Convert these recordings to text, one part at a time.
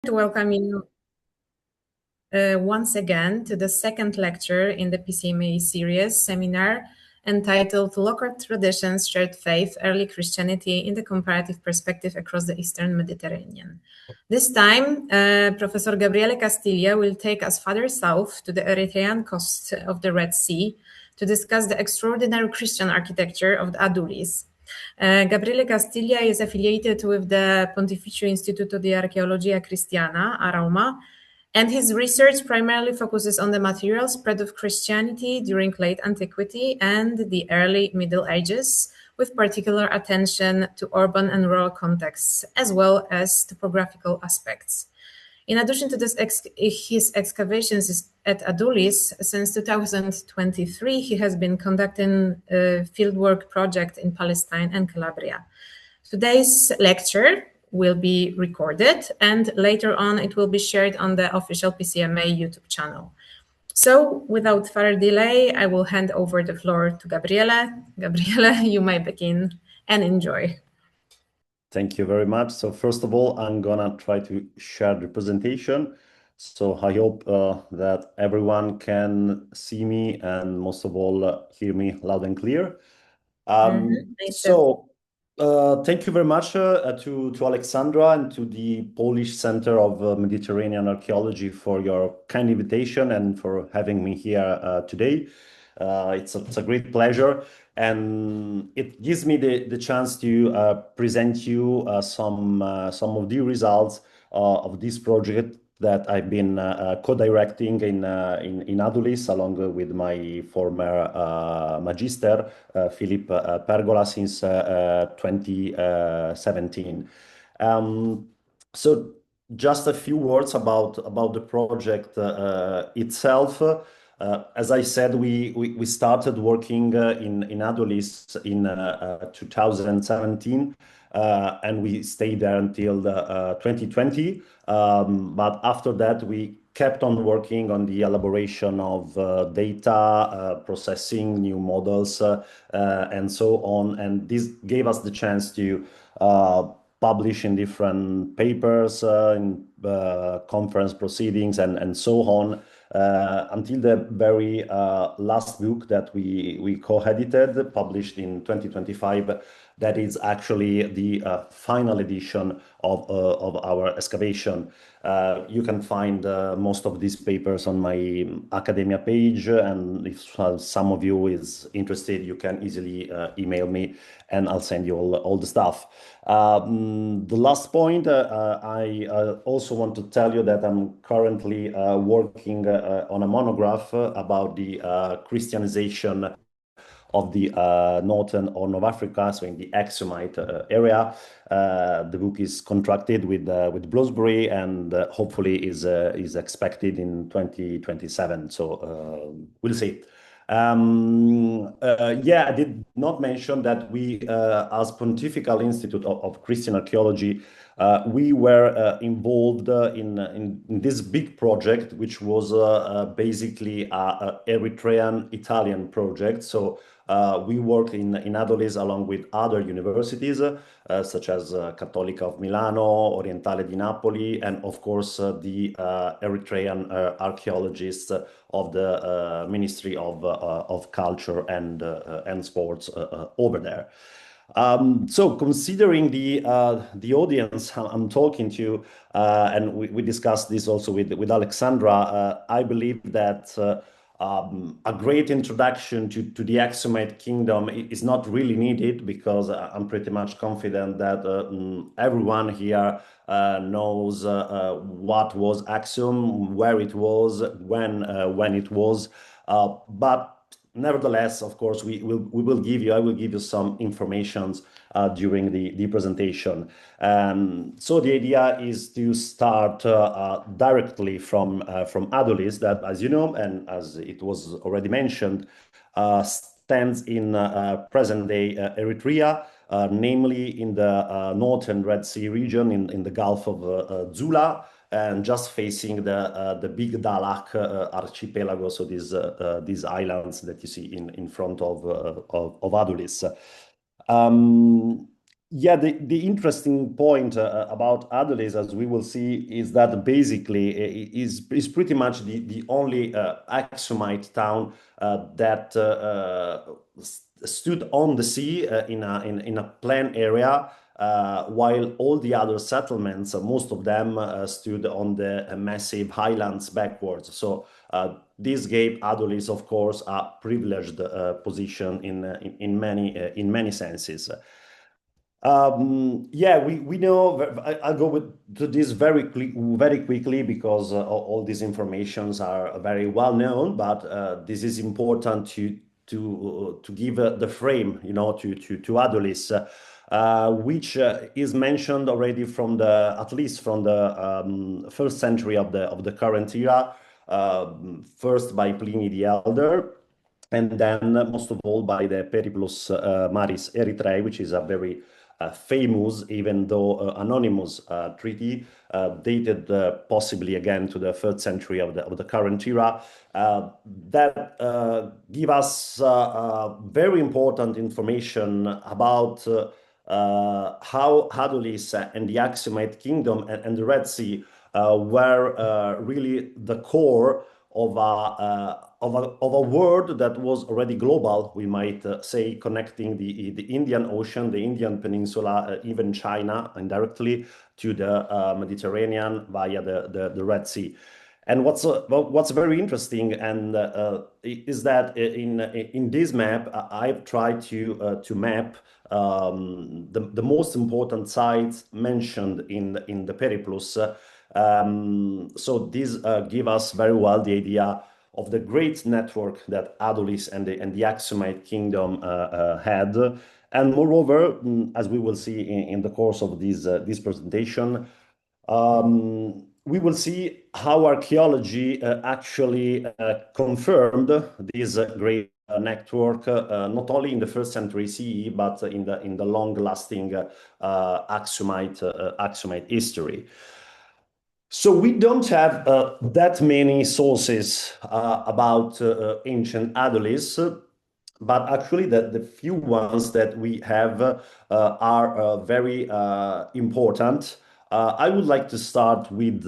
to welcome you once again to the second lecture in the PCMA series seminar entitled Local Traditions, Shared Faith, Early Christianity in the Comparative Perspective Across the Eastern Mediterranean. This time, Professor Gabriele Castiglia will take us further south to the Eritrean coast of the Red Sea to discuss the extraordinary Christian architecture of the Adulis. Gabriele Castiglia is affiliated with the Pontificio Istituto di Archeologia Cristiana, a Roma, and his research primarily focuses on the material spread of Christianity during late antiquity and the early Middle Ages, with particular attention to urban and rural contexts, as well as topographical aspects. In addition to this, his excavations at Adulis, since 2023, he has been conducting a fieldwork project in Palestine and Calabria. Today's lecture will be recorded, and later on it will be shared on the official PCMA YouTube channel. So, without further delay, I will hand over the floor to Gabriele. Gabriele, you may begin and enjoy. Thank you very much. So first of all, I'm gonna try to share the presentation. So I hope that everyone can see me and most of all hear me loud and clear. Thank you very much to Alexandra and to the Polish Center of Mediterranean Archaeology for your kind invitation and for having me here today. It's a great pleasure, and it gives me the chance to present you some of the results of this project that I've been co-directing in Adulis along with my former magister, Philip Pergola, since 2017. So just a few words about the project itself. As I said, we started working in Adulis in 2017, and we stayed there until 2020. But after that, we kept on working on the elaboration of data, processing new models, and so on. And this gave us the chance to publish in different papers, in conference proceedings, and so on. Until the very last book that we co-edited, published in 2025, that is actually the final edition of our excavation. You can find most of these papers on my academia page, and if some of you is interested, you can easily email me and I'll send you all the stuff. The last point, I also want to tell you that I'm currently working on a monograph about the Christianization of the northern Horn of Africa, so in the Aksumite area. The book is contracted with Bloomsbury and hopefully is expected in 2027. So we'll see. I did not mention that we, as Pontifical Institute of Christian Archaeology, we were involved in this big project, which was basically a Eritrean-Italian project. So we work in Adulis along with other universities, such as Cattolica of Milano, Orientale di Napoli, and of course the Eritrean archaeologists of the Ministry of Culture and Sports over there. So considering the audience I'm talking to, and we discussed this also with Alexandra, I believe that a great introduction to the Aksumite kingdom is not really needed, because I'm pretty much confident that everyone here knows what was Aksum, where it was, when it was, but nevertheless, of course, I will give you some informations during the presentation. So the idea is to start directly from Adulis, that, as you know, and as it was already mentioned, stands in present-day Eritrea, namely in the northern Red Sea region, in the Gulf of Zula, and just facing the big Dalak archipelago, so these islands that you see in front of Adulis. Yeah, the interesting point about Adulis, as we will see, is that basically is pretty much the only Aksumite town that stood on the sea in a plain area, while all the other settlements, most of them, stood on the massive highlands backwards. So this gave Adulis, of course, a privileged position in many senses. Yeah, we know. I'll go to this very quickly because all these informations are very well known. But this is important to give the frame, to Adulis, which is mentioned already from at least from the first century of the current era, first by Pliny the Elder, and then most of all by the Periplus Maris Eritrea, which is a very famous, even though anonymous treaty, dated possibly again to the third century of the current era, that give us very important information about how Adulis and the Aksumite kingdom and the Red Sea were really the core of a world that was already global, we might say, connecting the Indian Ocean, the Indian Peninsula, even China indirectly to the Mediterranean via the Red Sea. And what's very interesting and is that in this map I've tried to map the most important sites mentioned in the Periplus. So these give us very well the idea of the great network that Adulis and the Aksumite kingdom had. And moreover, as we will see in the course of this presentation, we will see how archaeology actually confirmed this great network, not only in the first century CE, but in the long-lasting Aksumite history. So we don't have that many sources about ancient Adulis, but actually the few ones that we have are very important. I would like to start with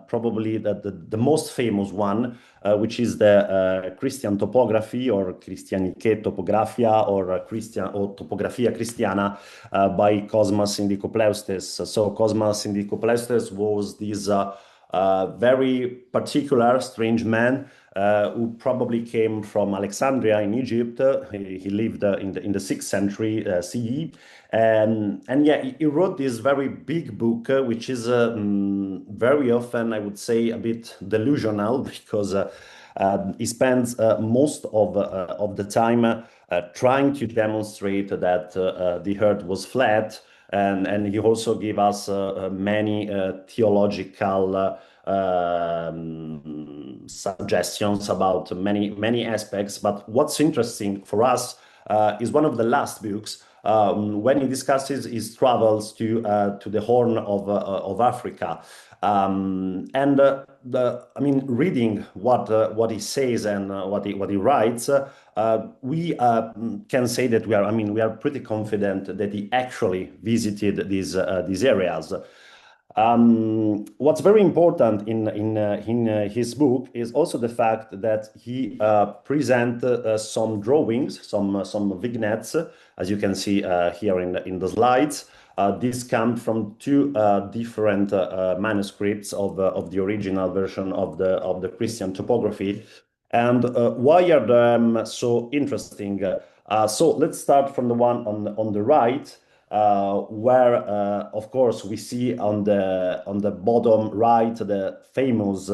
probably the most famous one, which is the Christian topography or Christianiche topographia or Topografia Christiana by Cosmas Indicopleustes. So Cosmas Indicopleustes was this very particular, strange man who probably came from Alexandria in Egypt. He lived in the 6th century CE. And yeah, he wrote this very big book, which is very often, I would say, a bit delusional because he spends most of the time trying to demonstrate that the earth was flat. And he also gave us many theological suggestions about many aspects. But what's interesting for us is one of the last books when he discusses his travels to the Horn of Africa. I mean, reading what he says and what he writes, we can say that we are pretty confident that he actually visited these areas. What's very important in his book is also the fact that he present some drawings, some vignettes, as you can see here in the slides. These come from two different manuscripts of the original version of the Christian topography. And why are them so interesting? So let's start from the one on the right, where of course we see on the bottom right the famous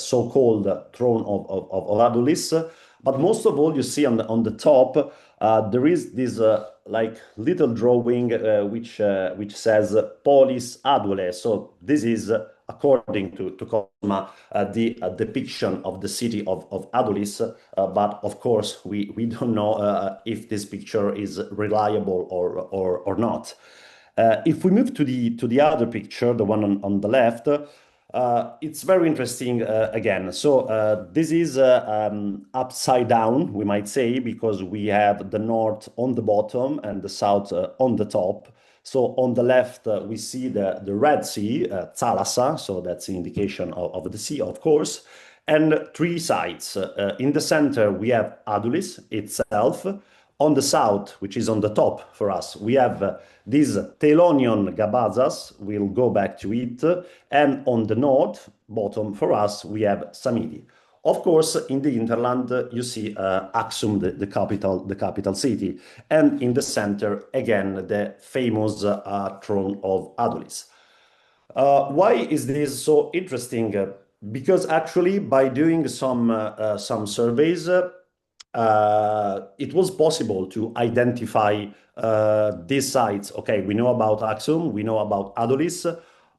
so-called throne of Adulis. But most of all, you see on the top there is this like little drawing which says Polis Adule. So this is according to Cosma, the depiction of the city of Adulis, but of course we don't know if this picture is reliable or not. If we move to the other picture, the one on the left, It's very interesting again. So this is upside down, we might say, because we have the north on the bottom and the south on the top. So on the left, we see the Red Sea, Thalassa, so that's the indication of the sea, of course, and three sides. In the center, we have Adulis itself. On the south, which is on the top for us, we have these Thelonian Gabazas, we'll go back to it, and on the north, bottom for us, we have Samidi. Of course, in the hinterland, you see Aksum, the capital city, and in the center, again, the famous throne of Adulis. Why is this so interesting? Because actually, by doing some surveys, it was possible to identify these sites. Okay, we know about Aksum, we know about Adulis,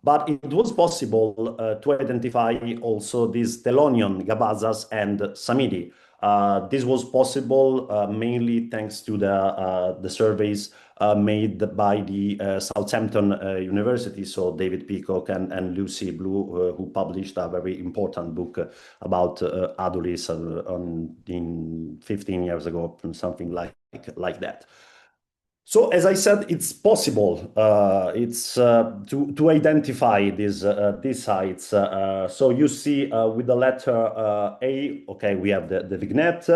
but it was possible to identify also these Thelonian Gabazas and Samidi. This was possible mainly thanks to the surveys made by the Southampton University, so David Peacock and Lucy Blue, who published a very important book about Adulis in 15 years ago, something like that. So, as I said, it's possible. It's to identify these sites. So you see with the letter A, okay, we have the vignette.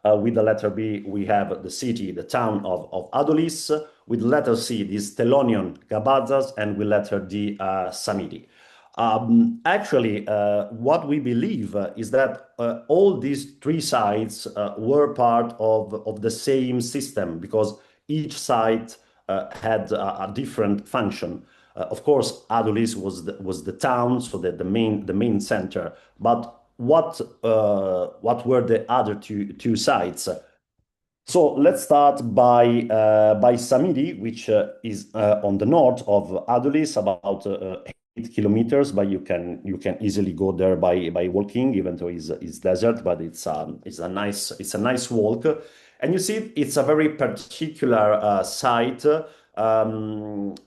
With the letter B, we have the city, the town of Adulis. With letter C, these Thelonian Gabazas, and with letter D, Samidi. Actually, what we believe is that all these three sites were part of the same system, because each site had a different function. Of course, Adulis was the town, so the main center. But what were the other two sites? So let's start by Samidi, which is on the north of Adulis, about 8 kilometers. But you can easily go there by walking, even though it's desert. But it's a nice walk. And you see, it's a very particular site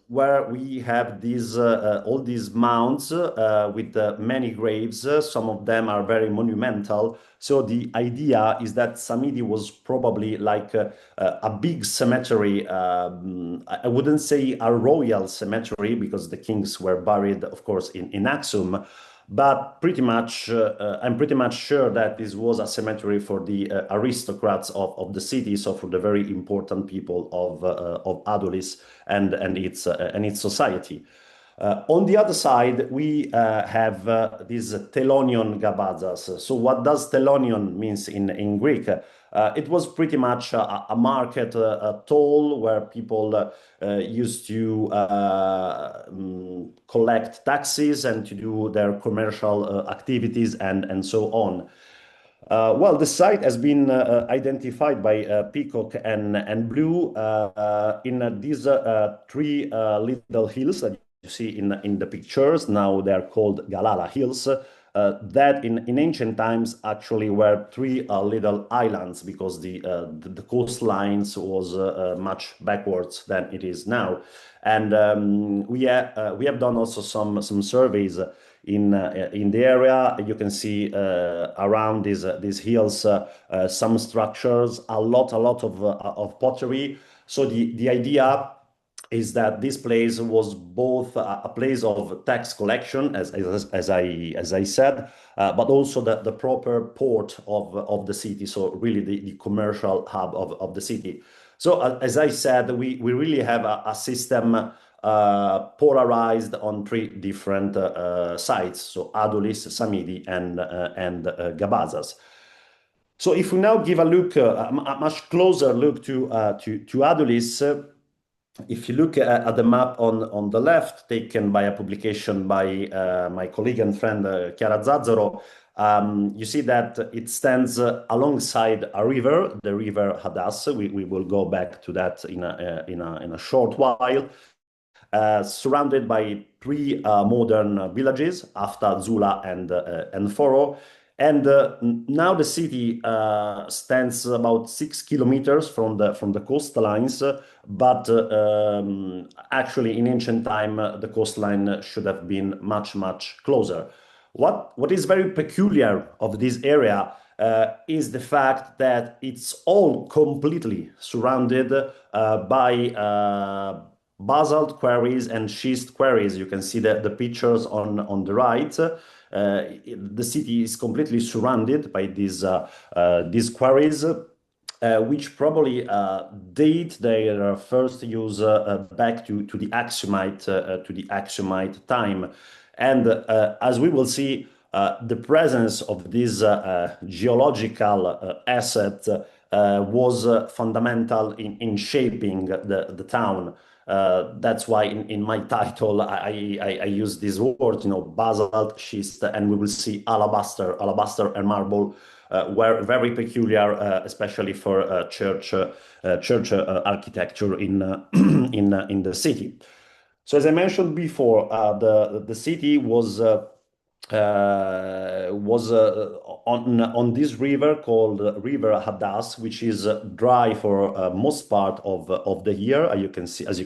where we have these all these mounds with many graves. Some of them are very monumental. So the idea is that Samidi was probably like a big cemetery. I wouldn't say a royal cemetery, because the kings were buried, of course, in Aksum. But pretty much, I'm pretty much sure that this was a cemetery for the aristocrats of the city, so for the very important people of Adulis and its society. On the other side, we have these Thelonian Gabazas. So what does Thelonian means in Greek? It was pretty much a market, a toll where people used to collect taxes and to do their commercial activities and so on. Well, the site has been identified by Peacock and Blue in these three little hills that you see in the pictures. Now they're called Galala Hills. That in ancient times actually were three little islands, because the coastlines was much backwards than it is now. And we have done also some surveys in the area. You can see around these hills some structures, a lot of pottery. So the idea is that this place was both a place of tax collection, as I said, but also the proper port of the city. So really the commercial hub of the city. So as I said, we really have a system polarized on three different sites. So Adulis, Samidi, and Gabazas. So if we now give a look, a much closer look to Adulis. If you look at the map on the left, taken by a publication by my colleague and friend Chiara Zazzaro, you see that it stands alongside a river, the river Hadas. We will go back to that in a short while. Surrounded by three modern villages, Afta, Zula, and Foro. And now the city stands about 6 kilometers from the coastlines, but actually in ancient time the coastline should have been much closer. What is very peculiar of this area is the fact that it's all completely surrounded by basalt quarries and schist quarries. You can see the pictures on the right. The city is completely surrounded by these quarries, which probably date their first use back to the Aksumite time. And as we will see, the presence of this geological asset was fundamental in shaping the town. That's why in my title I use these words, basalt, schist, and we will see alabaster and marble were very peculiar, especially for church architecture in in the city. So as I mentioned before, the city was on this river called River Hadas, which is dry for most part of the year. As you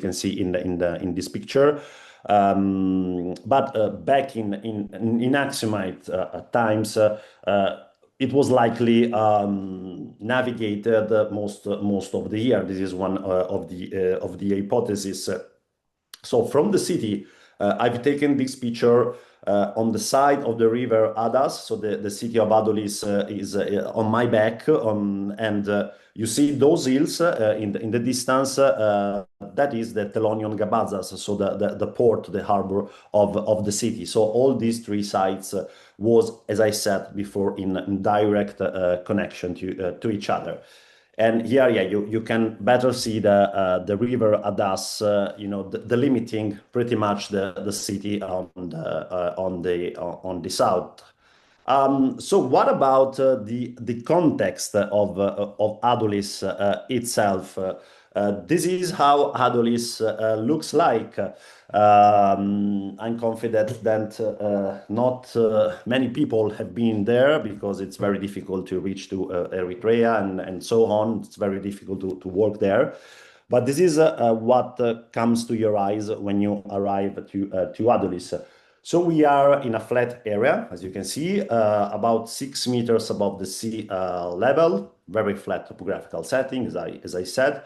can see in this picture. But back in Aksumite times, it was likely navigated most of the year. This is one of the hypotheses. So from the city, I've taken this picture on the side of the river Adas. So the city of Adulis is on my back, and you see those hills in the distance. That is the Telonion Gabazas, so the port, the harbor of the city. So all these three sites was, as I said before, in direct connection to each other. And here, yeah, you can better see the river Adas, delimiting pretty much the city on the south. So what about the context of Adulis itself? This is how Adulis looks like. I'm confident that not many people have been there because it's very difficult to reach to Eritrea and so on. It's very difficult to work there. But this is what comes to your eyes when you arrive to Adulis. So we are in a flat area, as you can see, about 6 meters above the sea level, very flat topographical setting, as I said.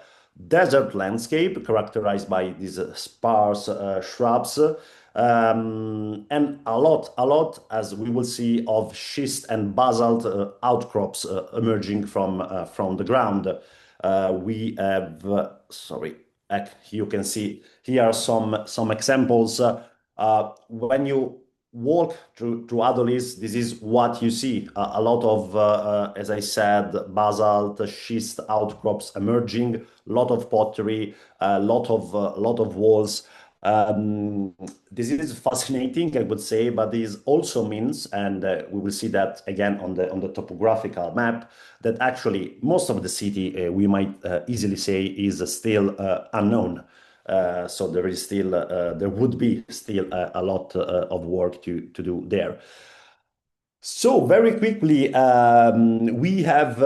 Desert landscape characterized by these sparse shrubs, and a lot, as we will see, of schist and basalt outcrops emerging from the ground. We have, sorry, you can see here some examples. When you walk through Adulis, this is what you see. A lot of, as I said, basalt, schist outcrops emerging, a lot of pottery, a lot of walls. This is fascinating, I would say, but this also means, and we will see that again on the topographical map, that actually most of the city, we might easily say, is still unknown. So there would be still a lot of work to do there. So very quickly, we have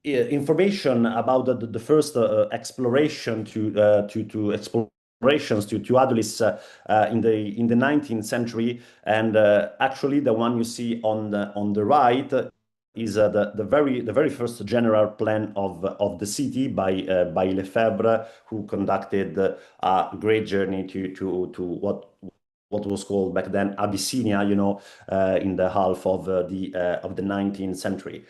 information about the first exploration explorations to Adulis in the 19th century, and actually the one you see on the right is the very first general plan of the city by Lefebvre, who conducted a great journey to what was called back then Abyssinia, in the half of the 19th century.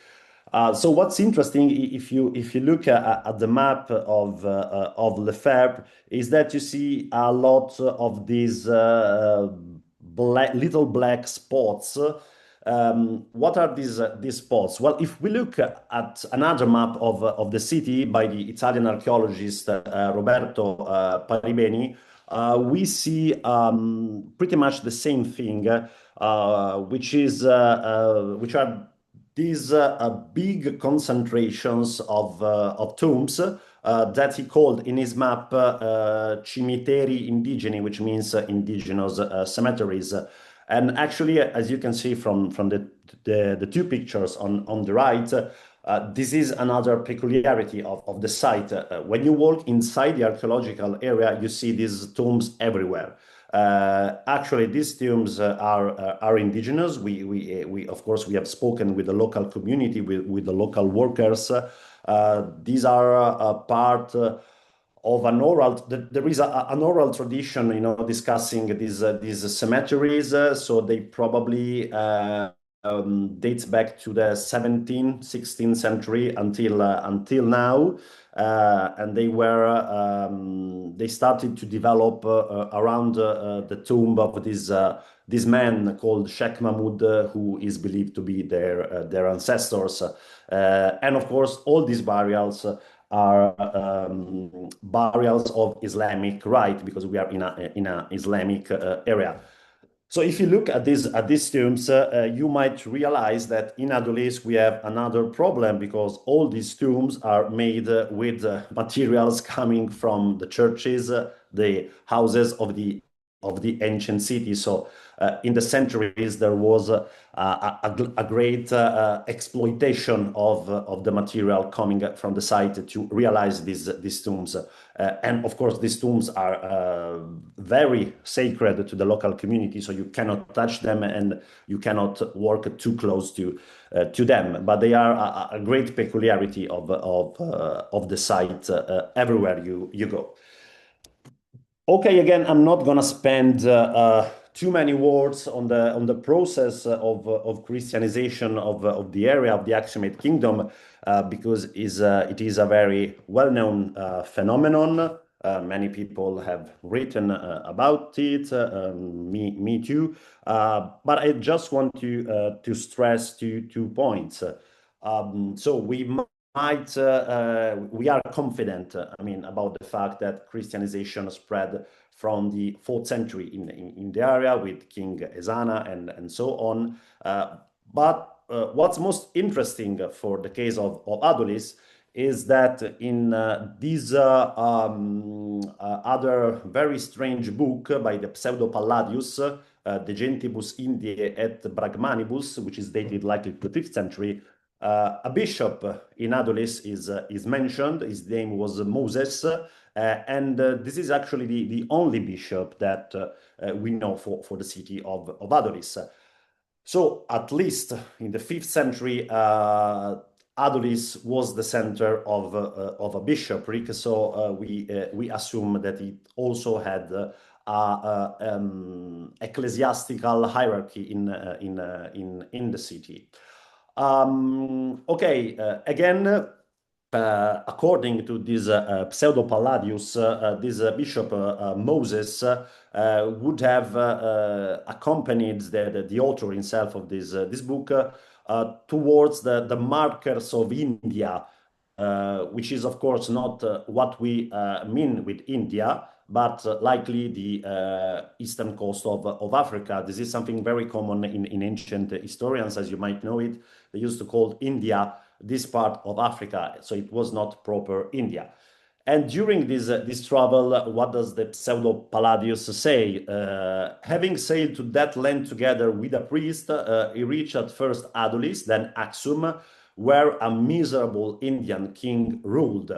So what's interesting, if you look at the map of Lefebvre, is that you see a lot of these little black spots. What are these spots? Well, if we look at another map of the city by the Italian archaeologist Roberto Paribeni, we see pretty much the same thing, which are these big concentrations of tombs that he called in his map cimiteri indigeni, which means indigenous cemeteries. And actually, as you can see from the two pictures on the right, this is another peculiarity of the site. When you walk inside the archaeological area, you see these tombs everywhere. Actually, these tombs are indigenous. We of course we have spoken with the local community, with the local workers. These are part of an oral. There is an oral tradition, discussing these cemeteries. So they probably dates back to the 17th, 16th century until now. And they started to develop around the tomb of this man called Sheikh Mahmud, who is believed to be their ancestors. And of course, all these burials are burials of Islamic rite, because we are in a Islamic area. So if you look at these tombs, you might realize that in Adulis we have another problem, because all these tombs are made with materials coming from the churches, the houses of the ancient city. So in the centuries there was a great exploitation of the material coming from the site to realize these tombs. And of course, these tombs are very sacred to the local community, so you cannot touch them and you cannot work too close to them. But they are a great peculiarity of the site everywhere you go. Okay, again, I'm not gonna spend too many words on the process of Christianization of the area of the Aksumite kingdom, because it is a very well-known phenomenon. Many people have written about it, me too. But I just want to stress two points. So we are confident, about the fact that Christianization spread from the 4th century in the area with King Ezana and so on. But what's most interesting for the case of Adulis is that in this other very strange book by the pseudo Palladius, De Gentibus Indiae et Brahmanibus, which is dated likely to the 5th century, a bishop in Adulis is mentioned. His name was Moses, and this is actually the only bishop that we know for the city of Adulis. So at least in the 5th century, Adulis was the center of a bishopric. So we assume that it also had ecclesiastical hierarchy in the city. Okay, again, according to this pseudo Palladius, this bishop Moses would have accompanied the author himself of this book towards the markers of India, which is of course not what we mean with India, but likely the eastern coast of Africa. This is something very common in ancient historians, as you might know it. They used to call India this part of Africa, so it was not proper India. And during this travel, what does the pseudo Palladius say? Having sailed to that land together with a priest, he reached at first Adulis, then Aksum, where a miserable Indian king ruled.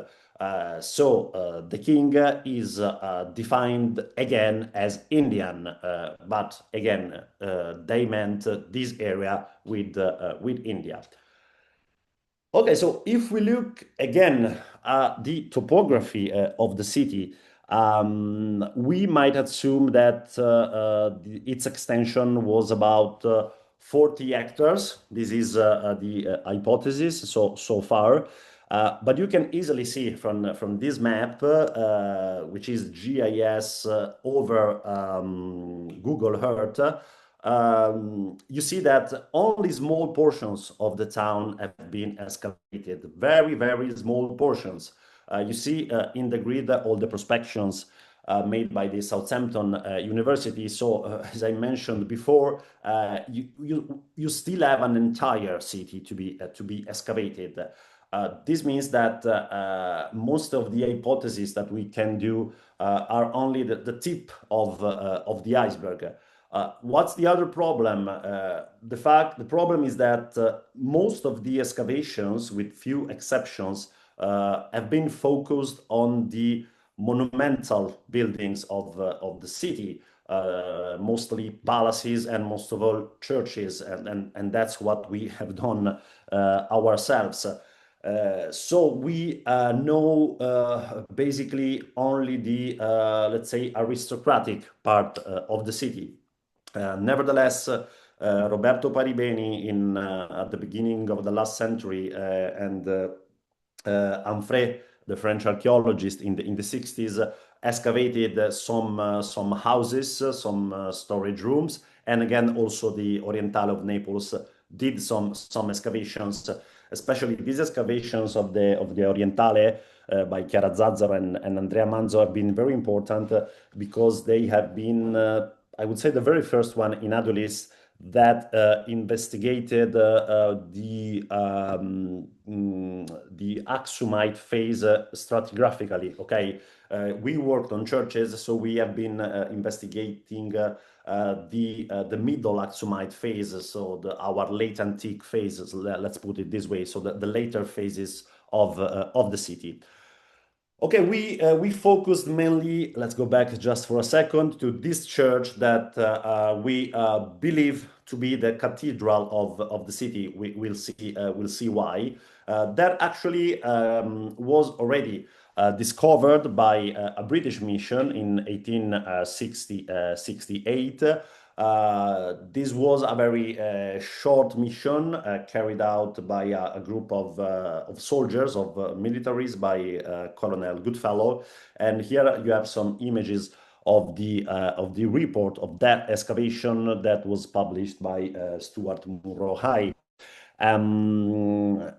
So the king is defined again as Indian, but again, they meant this area with India. Okay, so if we look again at the topography of the city, we might assume that its extension was about 40 hectares. This is the hypothesis so far. But you can easily see from this map, which is GIS over Google Earth, you see that only small portions of the town have been excavated, very, very small portions. You see in the grid all the prospections made by the Southampton University. So as I mentioned before, you still have an entire city to be excavated. This means that most of the hypotheses that we can do are only the tip of the iceberg. What's the other problem? The problem is that most of the excavations, with few exceptions, have been focused on the monumental buildings of the city. mostly palaces and most of all churches, and that's what we have done ourselves. So we know basically only the, let's say, aristocratic part of the city. Nevertheless, Roberto Paribeni at the beginning of the last century and Anfray, the French archaeologist in the 60s, excavated some houses, some storage rooms, and again also the Orientale of Naples did some excavations, especially these excavations of the Orientale by Chiara Zazzaro and Andrea Manzo have been very important because they have been, I would say, the very first one in Adulis that investigated the Aksumite phase stratigraphically. Okay, we worked on churches, so we have been investigating the middle Aksumite phase, so our late antique phases. Let's put it this way. So the later phases of the city. Okay, we focused mainly, let's go back just for a second, to this church that we believe to be the cathedral of the city. We'll see why. That actually was already discovered by a British mission in 1868. This was a very short mission carried out by a group of soldiers, of militaries, by Colonel Goodfellow. And here you have some images of the report of that excavation that was published by Stuart Munro High.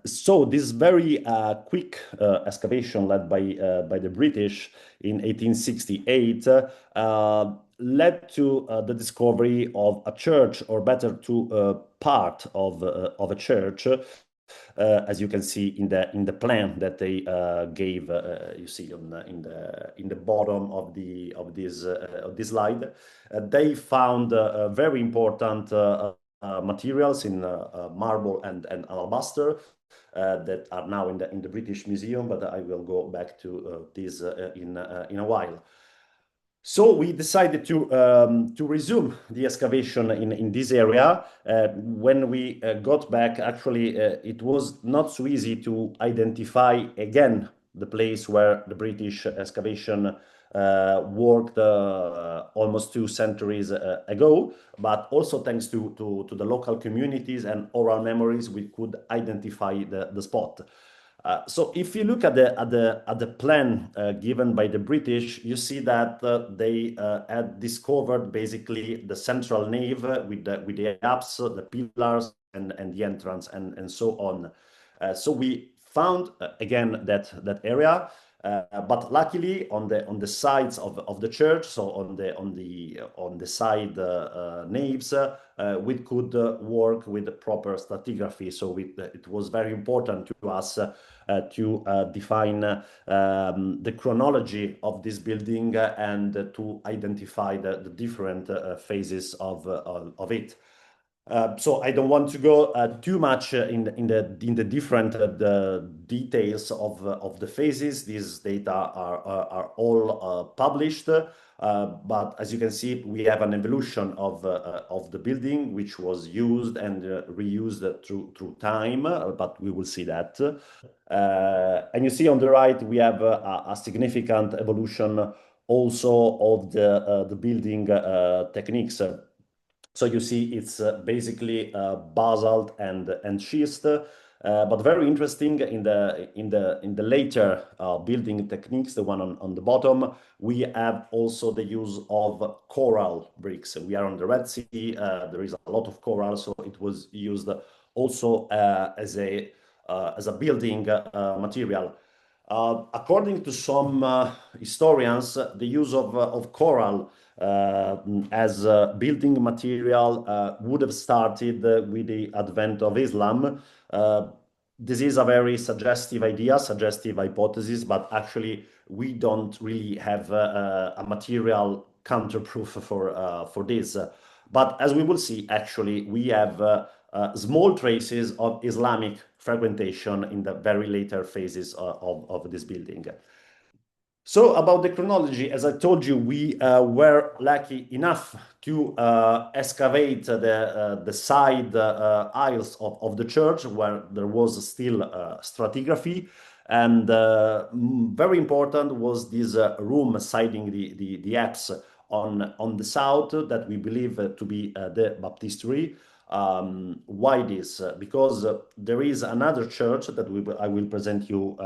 So this very quick excavation led by the British in 1868 led to the discovery of a church, or better, to part of a church, as you can see in the plan that they gave. You see in the bottom of this slide. They found very important materials in marble and alabaster that are now in the British Museum, but I will go back to this in a while. So we decided to resume the excavation in this area. When we got back, actually, it was not so easy to identify again the place where the British excavation worked almost 2 centuries ago, but also thanks to the local communities and oral memories, we could identify the spot. So if you look at the plan given by the British, you see that they had discovered basically the central nave with the apse, the pillars, and the entrance, and so on. So we found again that area. But luckily, on the sides of the church, so on the side naves, we could work with the proper stratigraphy. So it was very important to us to define the chronology of this building and to identify the different phases of it. So I don't want to go too much in the different details of the phases. These data are all published, but as you can see, we have an evolution of the building, which was used and reused through time. But we will see that. And you see on the right, we have a significant evolution also of the building techniques. So you see, it's basically basalt and schist, but very interesting in the later building techniques, the one on the bottom. We have also the use of coral bricks. We are on the Red Sea. There is a lot of coral, so it was used also as a building material. According to some historians, the use of coral as building material would have started with the advent of Islam. This is a very suggestive idea, suggestive hypothesis, but actually we don't really have a material counterproof for this. But as we will see, actually, we have small traces of Islamic fragmentation in the very later phases of this building. So about the chronology, as I told you, we were lucky enough to excavate the side aisles of the church where there was still stratigraphy. And very important was this room siding the apse on the south that we believe to be the baptistry. Why this? Because there is another church that I will present you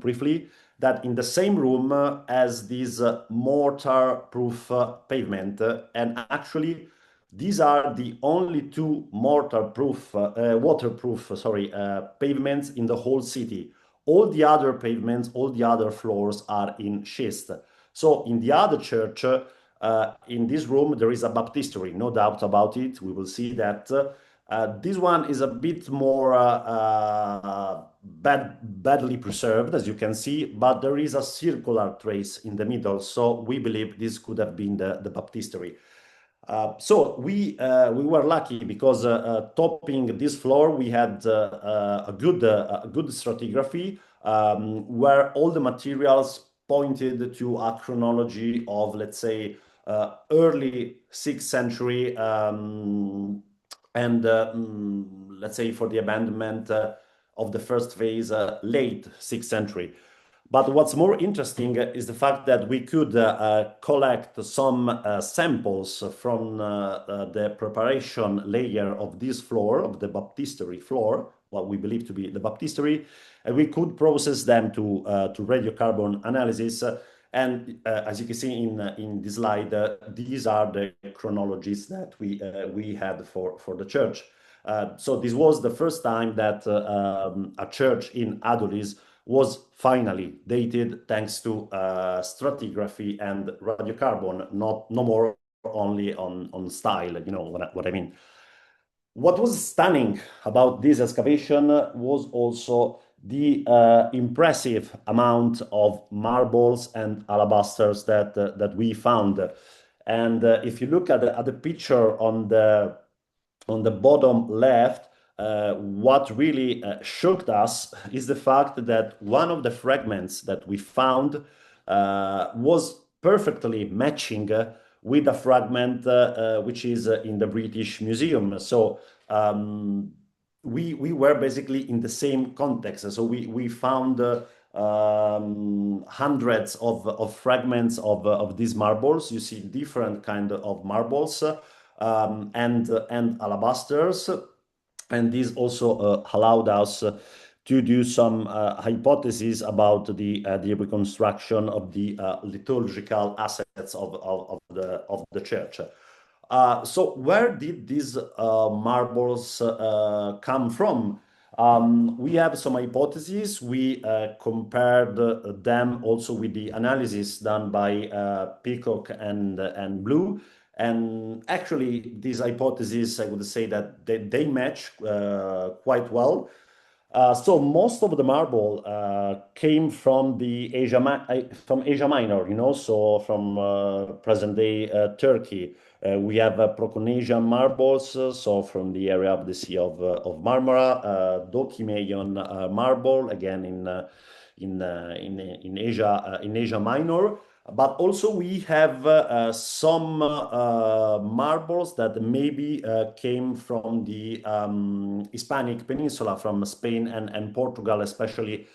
briefly, that in the same room as this mortar-proof pavement. And actually, these are the only two mortar-proof, waterproof, pavements in the whole city. All the other pavements, all the other floors are in schist. So in the other church, in this room, there is a baptistry, no doubt about it. We will see that. This one is a bit more badly preserved, as you can see, but there is a circular trace in the middle, so we believe this could have been the baptistry. So we were lucky because topping this floor we had a good stratigraphy where all the materials pointed to a chronology of, let's say, early 6th century and let's say for the abandonment of the first phase, late 6th century. But what's more interesting is the fact that we could collect some samples from the preparation layer of this floor, of the baptistry floor, what we believe to be the baptistry, and we could process them to radiocarbon analysis. And as you can see in this slide, these are the chronologies that we had for the church. So this was the first time that a church in Adulis was finally dated thanks to stratigraphy and radiocarbon, no more only on style, you know what I mean. What was stunning about this excavation was also the impressive amount of marbles and alabasters that we found. And if you look at the picture on the bottom left, what really shocked us is the fact that one of the fragments that we found was perfectly matching with a fragment which is in the British Museum. So we were basically in the same context. So we found hundreds of fragments of these marbles. You see different kind of marbles and alabasters. And this also allowed us to do some hypotheses about the reconstruction of the liturgical assets of the church. So where did these marbles come from? We have some hypotheses. We compared them also with the analysis done by Peacock and Blue. And actually, these hypotheses, I would say that they match quite well. So most of the marble came from Asia Minor, you know, so from present-day Turkey. We have Proconnesian marbles, so from the area of the Sea of Marmara, Dokimeion marble, again in Asia Minor. But also we have some marbles that maybe came from the Hispanic Peninsula, from Spain and Portugal, especially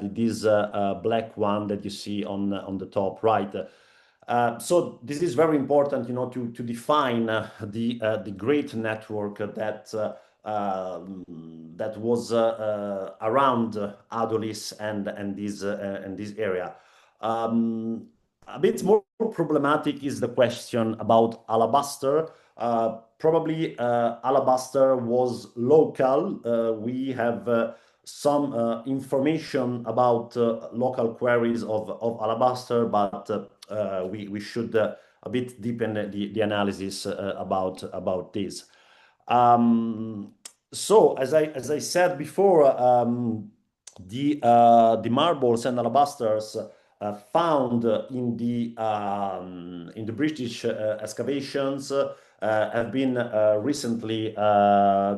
this black one that you see on the top right. So this is very important, you know, to define the great network that that was around Adulis and this area. A bit more problematic is the question about alabaster. Probably alabaster was local. We have some information about local quarries of alabaster, but we should a bit deepen the analysis about this. So as I said before, the marbles and alabasters found in the British excavations have been recently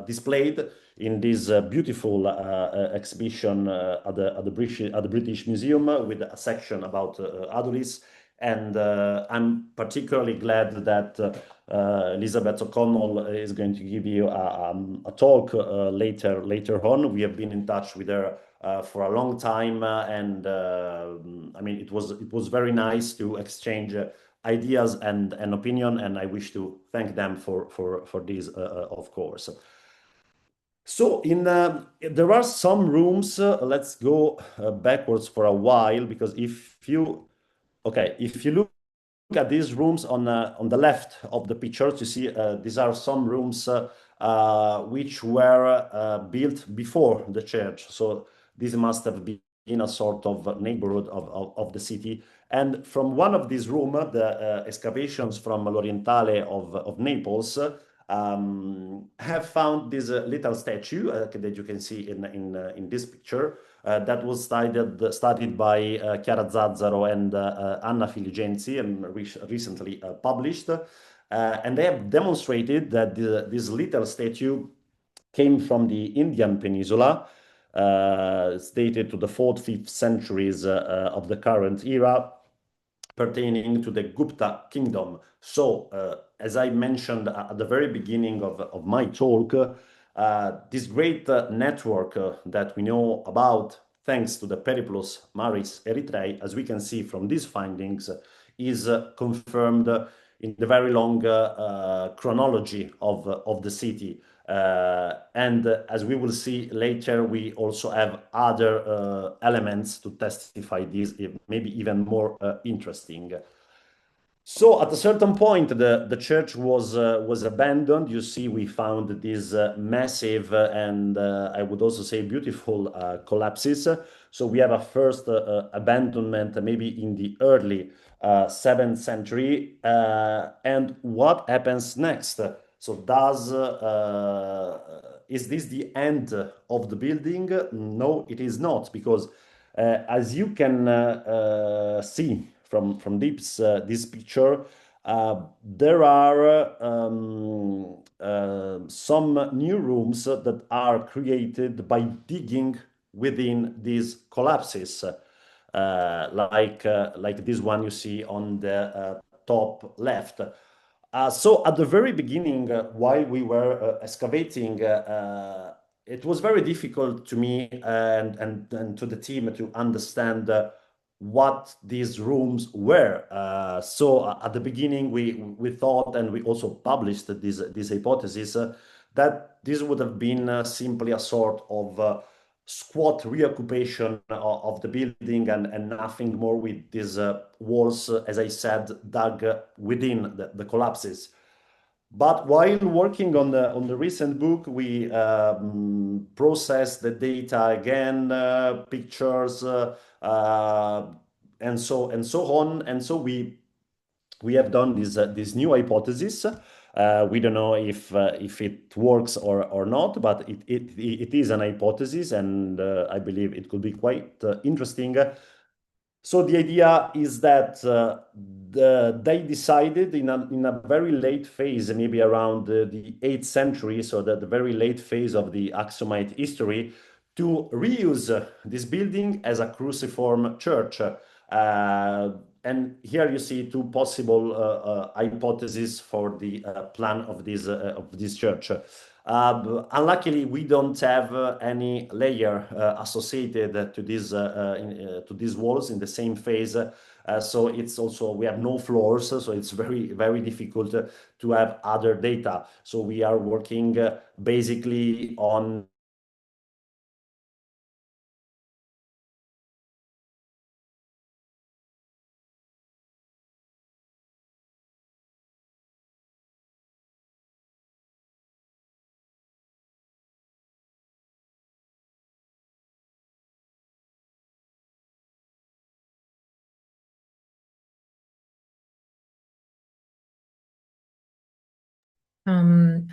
displayed in this beautiful exhibition at the British Museum with a section about Adulis. And I'm particularly glad that Elizabeth O'Connell is going to give you a talk later on. We have been in touch with her for a long time, and I mean, it was very nice to exchange ideas and opinion, and I wish to thank them for this, of course. So there are some rooms. Let's go backwards for a while, because if you look at these rooms on the left of the pictures, you see these are some rooms which were built before the church. So this must have been a sort of neighborhood of the city. And from one of these rooms, the excavations from L'Orientale of Naples have found this little statue that you can see in this picture. That was studied by Chiara Zazzaro and Anna Filigenzi, and recently published. And they have demonstrated that this little statue came from the Indian Peninsula. It's dated to the 4th, 5th centuries of the current era, pertaining to the Gupta kingdom. So, as I mentioned at the very beginning of my talk, this great network that we know about, thanks to the Periplus Maris Eritrea, as we can see from these findings, is confirmed in the very long chronology of the city. And as we will see later, we also have other elements to testify this, maybe even more interesting. So at a certain point, the church was abandoned. You see, we found these massive and I would also say beautiful collapses. So we have a first abandonment, maybe in the early 7th century. And what happens next? So is this the end of the building? No, it is not, because as you can see from this picture, there are some new rooms that are created by digging within these collapses, like this one you see on the top left. So at the very beginning, while we were excavating, it was very difficult to me and to the team to understand what these rooms were. So at the beginning, we thought, and we also published this hypothesis, that this would have been simply a sort of squat reoccupation of the building and nothing more, with these walls, as I said, dug within the collapses. But while working on the recent book, we processed the data again, pictures, and so on. And so we have done this new hypothesis. We don't know if it works or not, but it is an hypothesis, and I believe it could be quite interesting. So the idea is that they decided in a very late phase, maybe around the 8th century, so that the very late phase of the Aksumite history, to reuse this building as a cruciform church. And here you see two possible hypotheses for the plan of this church. Unluckily, we don't have any layer associated to these walls in the same phase. So it's also, we have no floors, so it's very difficult to have other data. So we are working basically on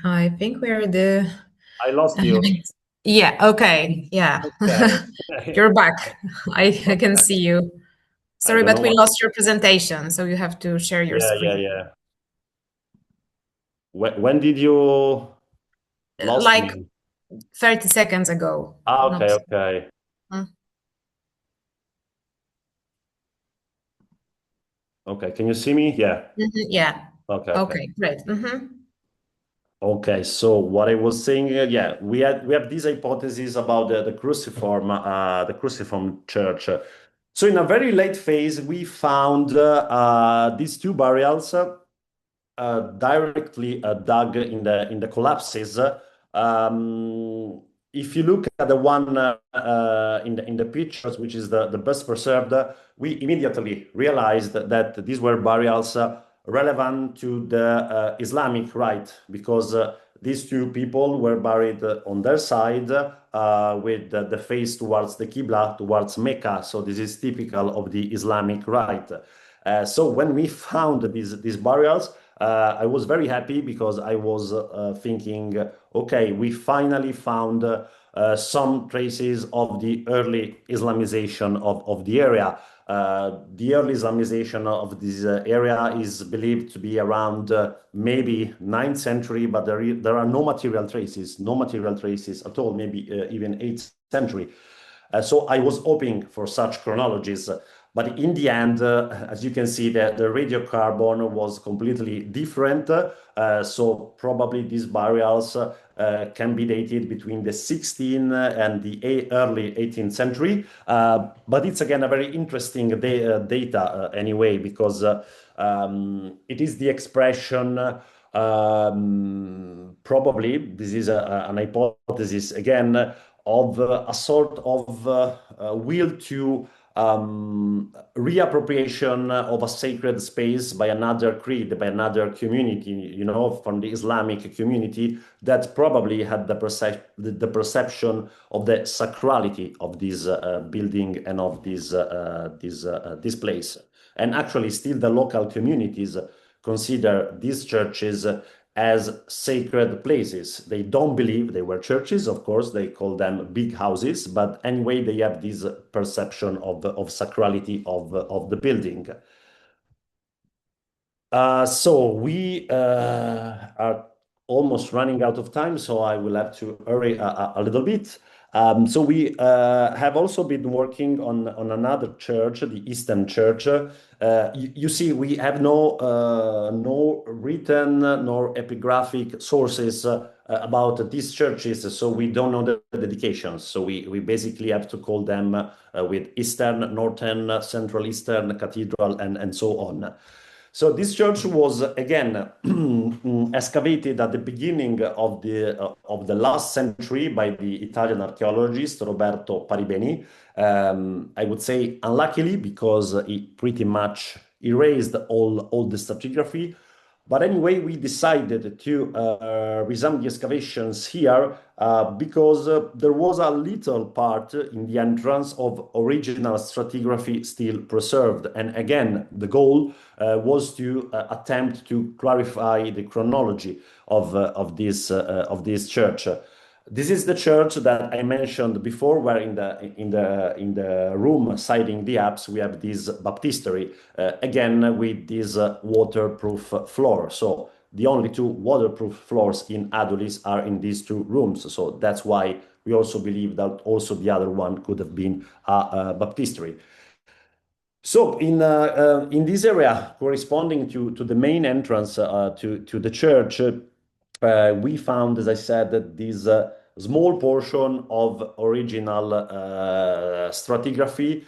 I think we're I lost you. Yeah, okay. Yeah. Okay. You're back. I can see you. Sorry, but we what... lost your presentation, so you have to share your screen. Yeah. When did you lost Like me? 30 seconds ago. Okay, Not... okay. Okay, can you see me? Yeah. Yeah. Okay, okay. Okay, great. Okay, so what I was saying, yeah, we have this hypothesis about the cruciform church. So in a very late phase, we found these two burials directly dug in the collapses. If you look at the one in the pictures, which is the best preserved, we immediately realized that these were burials relevant to the Islamic rite, because these two people were buried on their side with the face towards the Qibla, towards Mecca. So this is typical of the Islamic rite. So when we found these burials, I was very happy, because I was thinking, okay, we finally found some traces of the early Islamization of the area. The early Islamization of this area is believed to be around maybe 9th century, but there are no material traces at all, maybe even 8th century. So I was hoping for such chronologies. But in the end, as you can see, the radiocarbon was completely different. So probably these burials can be dated between the 16th and the early 18th century. But it's again a very interesting data anyway, because it is the expression. Probably this is an hypothesis again of a sort of will to reappropriation of a sacred space by another creed, by another community, from the Islamic community, that probably had the perception of the sacrality of this building and of this place. And actually, still the local communities consider these churches as sacred places. They don't believe they were churches, of course, they call them big houses, but anyway, they have this perception of sacrality of the building. So we are almost running out of time, so I will have to hurry a little bit. So we have also been working on another church, the Eastern Church. You see, we have no written nor epigraphic sources about these churches, so we don't know the dedications. So we basically have to call them with Eastern, Northern, Central Eastern Cathedral, and so on. So this church was again excavated at the beginning of the last century by the Italian archaeologist Roberto Paribeni. I would say unluckily, because he pretty much erased all the stratigraphy. But anyway, we decided to resume the excavations here because there was a little part in the entrance of original stratigraphy still preserved. And again, the goal was to attempt to clarify the chronology of this church. This is the church that I mentioned before, where in the room siding the apse we have this baptistery, again with this waterproof floor. So the only two waterproof floors in Adulis are in these two rooms. So that's why we also believe that also the other one could have been a baptistery. So in this area corresponding to the main entrance to the church, we found, as I said, that this small portion of original stratigraphy.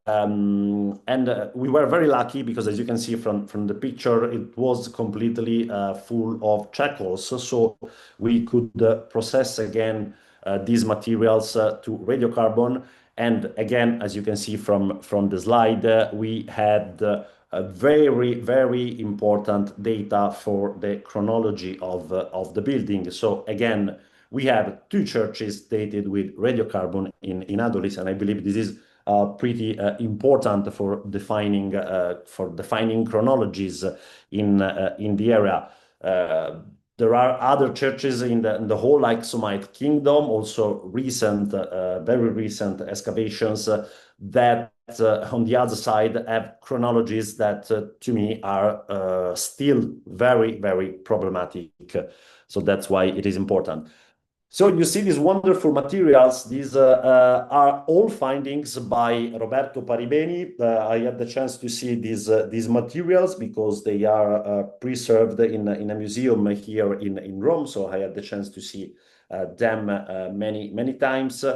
And we were very lucky, because as you can see from the picture, it was completely full of checkholes. So we could process again these materials to radiocarbon. And again, as you can see from the slide, we had a very, very important data for the chronology of the building. So again, we have two churches dated with radiocarbon in Adulis, and I believe this is pretty important for defining chronologies in the area. There are other churches in the whole Aksumite kingdom, also very recent excavations that on the other side have chronologies that to me are still very, very problematic. So that's why it is important. So you see these wonderful materials. These are all findings by Roberto Paribeni. I had the chance to see these materials because they are preserved in a museum here in Rome. So I had the chance to see them many times.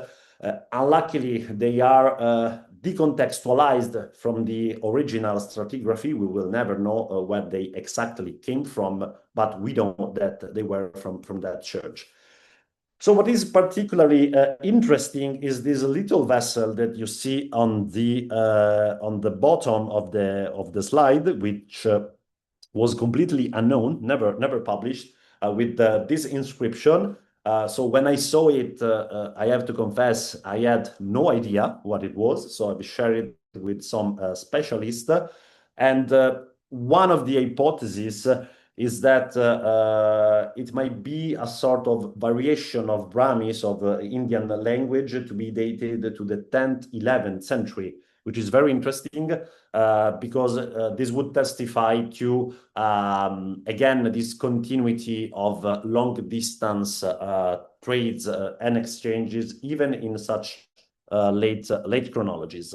Unluckily, they are decontextualized from the original stratigraphy. We will never know where they exactly came from, but we know that they were from that church. So what is particularly interesting is this little vessel that you see on the bottom of the slide, which was completely unknown, never published, with this inscription. So when I saw it, I have to confess, I had no idea what it was. So I shared it with some specialists, and one of the hypotheses is that it might be a sort of variation of Brahmis, of Indian language, to be dated to the 10th, 11th century, which is very interesting because this would testify to, again, this continuity of long-distance trades and exchanges, even in such late chronologies.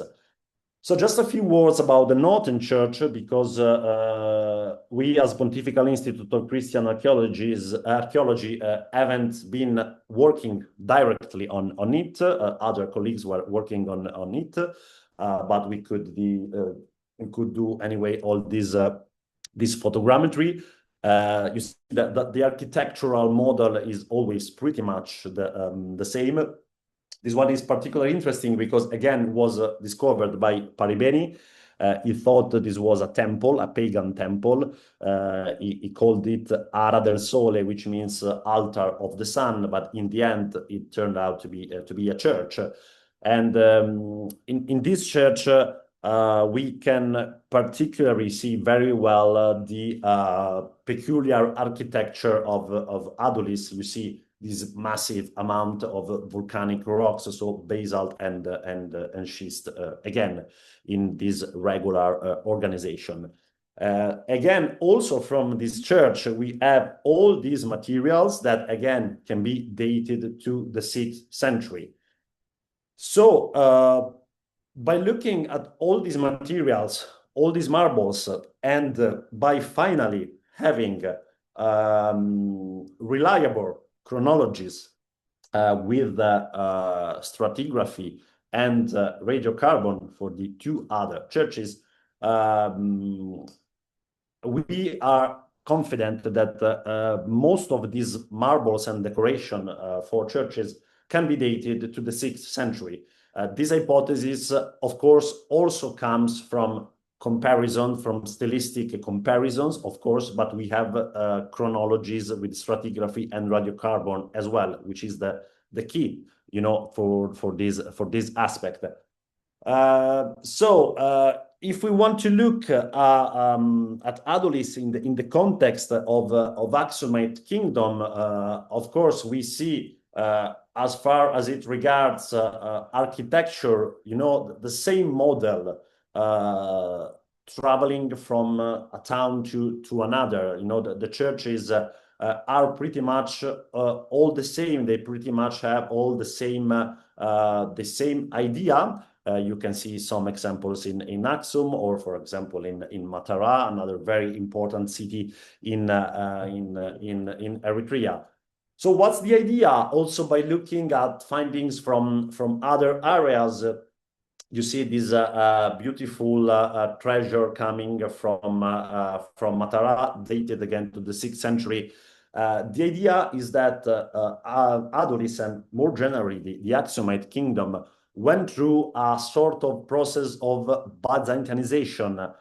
So just a few words about the Northern Church, because we as Pontifical Institute of Christian Archeology haven't been working directly on it. Other colleagues were working on it, but we could do anyway all this photogrammetry. You see that the architectural model is always pretty much the same. This one is particularly interesting because, again, was discovered by Paribeni. He thought that this was a temple, a pagan temple. He called it Ara del Sole, which means altar of the sun, but in the end, it turned out to be a church. And in this church, we can particularly see very well the peculiar architecture of Adulis. You see this massive amount of volcanic rocks, so basalt and schist, again, in this regular organization. Again, also from this church, we have all these materials that, again, can be dated to the 6th century. So by looking at all these materials, all these marbles, and by finally having reliable chronologies with stratigraphy and radiocarbon for the two other churches, we are confident that most of these marbles and decoration for churches can be dated to the 6th century. This hypothesis, of course, also comes from comparison, from stylistic comparisons, of course, but we have chronologies with stratigraphy and radiocarbon as well, which is the key, for this aspect. If we want to look at Adulis in the context of Aksumite kingdom, of course, we see, as far as it regards architecture, the same model traveling from a town to another. The churches are pretty much all the same. They pretty much have all the same idea. You can see some examples in Aksum, or for example in Matara, another very important city in Eritrea. So what's the idea? Also, by looking at findings from other areas, you see this beautiful treasure coming from Matara, dated again to the 6th century. The idea is that Adulis, and more generally the Aksumite kingdom, went through a sort of process of Byzantinization.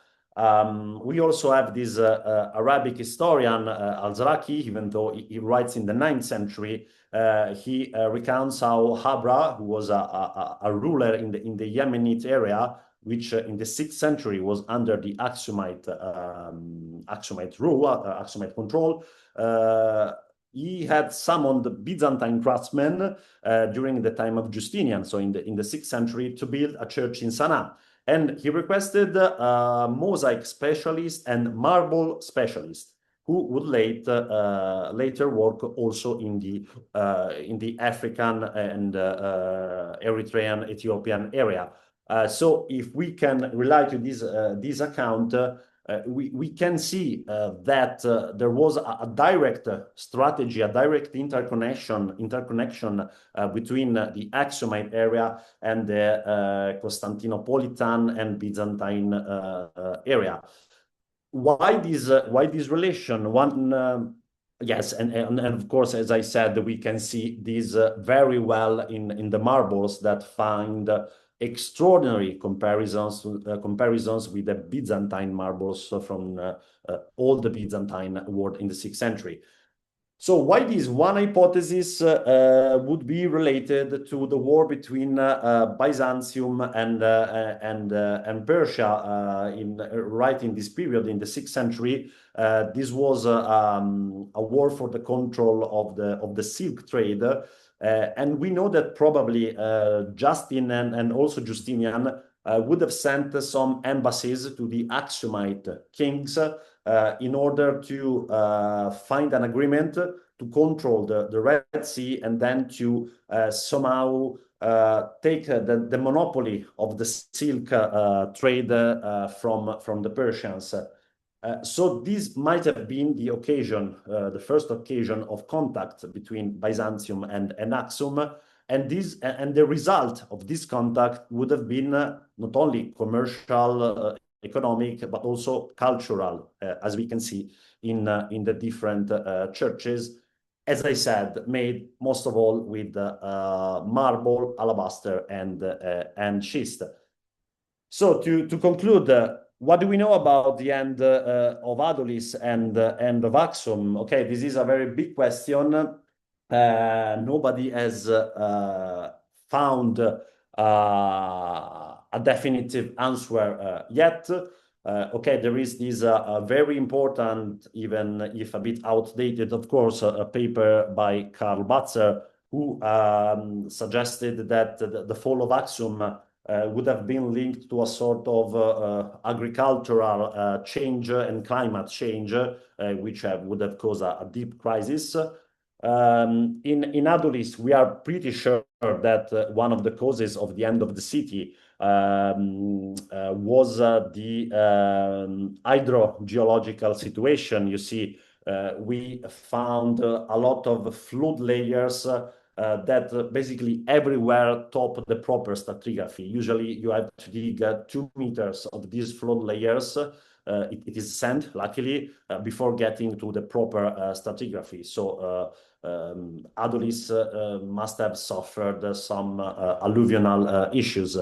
We also have this Arabic historian, Al-Zaraki, even though he writes in the 9th century, he recounts how Habra, who was a ruler in the Yemenite area, which in the 6th century was under the Aksumite rule, Aksumite control, he had summoned Byzantine craftsmen during the time of Justinian, so in the 6th century, to build a church in Sana'a. And he requested mosaic specialists and marble specialists. who would later work also in the African and Eritrean, Ethiopian area. So if we can rely to this account, we can see that there was a direct strategy, a direct interconnection between the Aksumite area and the Constantinopolitan and Byzantine area. Why this relation? Yes, and of course, as I said, we can see this very well in the marbles that find extraordinary comparisons with the Byzantine marbles from all the Byzantine world in the 6th century. So why this one hypothesis would be related to the war between Byzantium and Persia right in this period in the 6th century. This was a war for the control of the silk trade, and we know that probably Justin and also Justinian would have sent some embassies to the Aksumite kings in order to find an agreement to control the Red Sea and then to somehow take the monopoly of the silk trade from the Persians. So this might have been the occasion, the first occasion of contact between Byzantium and Aksum. And the result of this contact would have been not only commercial, economic, but also cultural, as we can see in the different churches, as I said, made most of all with marble, alabaster, and schist. So to conclude, what do we know about the end of Adulis and end of Aksum? Okay, this is a very big question. Nobody has found a definitive answer yet. Okay, there is this very important, even if a bit outdated, of course, a paper by Karl Batzer, who suggested that the fall of Aksum would have been linked to a sort of agricultural change and climate change, which would have caused a deep crisis. In Adulis, we are pretty sure that one of the causes of the end of the city was the hydrogeological situation. You see, we found a lot of flood layers that basically everywhere top the proper stratigraphy. Usually you have to dig 2 meters of these flood layers. It is sand, luckily, before getting to the proper stratigraphy. So Adulis must have suffered some alluvional issues.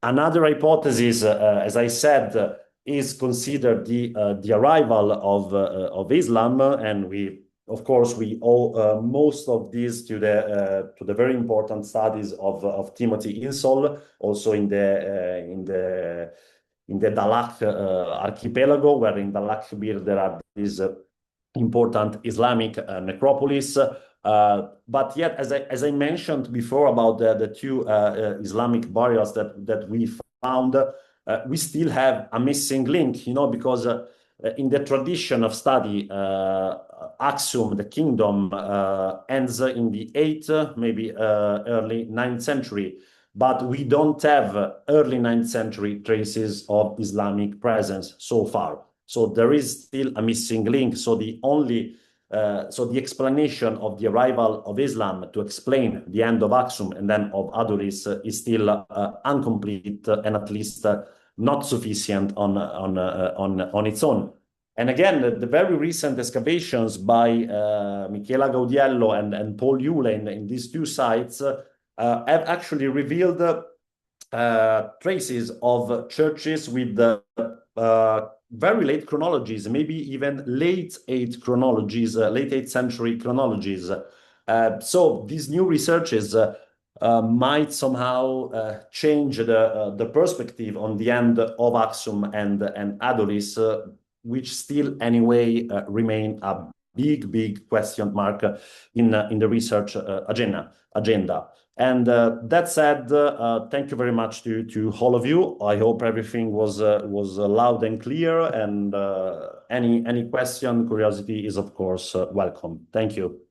Another hypothesis, as I said, is considered the arrival of Islam, and of course, we owe most of this to the very important studies of Timothy Insol, also in the Dalak archipelago, where in Dalakbir there are these important Islamic necropolis. But yet, as I mentioned before about the two Islamic burials that we found, we still have a missing link, because in the tradition of study, Aksum, the kingdom, ends in the 8th, maybe early 9th century. But we don't have early 9th century traces of Islamic presence so far. So there is still a missing link. So the explanation of the arrival of Islam to explain the end of Aksum and then of Adulis is still incomplete and at least not sufficient on its own. And again, the very recent excavations by Michela Gaudiello and Paul Eule in these two sites have actually revealed traces of churches with very late chronologies, maybe even late 8th century chronologies. So these new researches might somehow change the perspective on the end of Aksum and Adulis, which still anyway remain a big question mark in the research agenda. And that said, thank you very much to all of you. I hope everything was loud and clear, and any question, curiosity is of course welcome. Thank you.